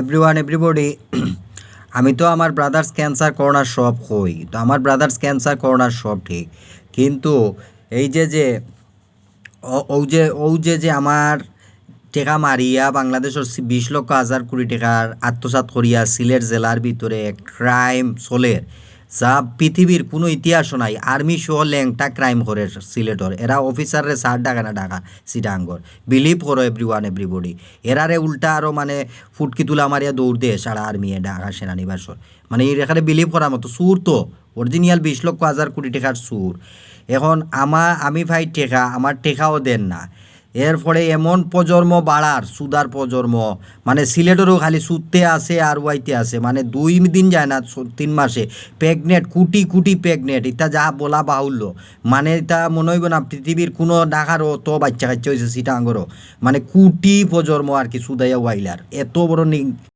everyone everybody আমি তো আমার ব্রাদার্স ক্যান্সার করোনার সব হই তো আমার ব্রাদার্স ক্যান্সার করোনার সব ঠিক কিন্তু এই যে ও যে আমার টেকা মারিয়া বাংলাদেশের 20 লক্ষ 1,000 কোটি টাকার আত্মসাৎ করিয়া সিলেট জেলার ভিতরে ক্রাইম চলের যা পৃথিবীর কোনো ইতিহাসও নাই আর্মি সহ ল্যাংটা ক্রাইম করে সিলেটর এরা অফিসাররে সার ডাকা না ডাকা সিটাঙ্গর বিলিভ করো এভরিওয়ান এভরিবডি এরারে উল্টা আরও মানে ফুটকি তুলা মারিয়া দৌড় দিয়ে সারা আর্মি ঢাকা সেনানিবাসর মানে এখানে বিলিভ করার মতো সুর তো অরিজিনাল 20 লক্ষ 1,000 কোটি টাকার সুর এখন আমি ভাই টেকা আমার টেকাও দেন না এর ফলে এমন প্রজন্ম বাড়ার সুদার প্রজন্ম মানে সিলেটেরও খালি সুদতে আসে আর ওয়াইতে আসে মানে 2 দিন যায় না 3 মাসে প্রেগনেন্ট কোটি কোটি প্রেগনেন্ট এটা যা বলা বাহুল্য মানে এটা মনে হইব না পৃথিবীর কোনো ডাকারও তো বাচ্চা কাচ্চা হয়েছে সিটাঙ্গরও মানে কোটি প্রজন্ম আর কি সুদাইয়া ওয়াইলার এত বড়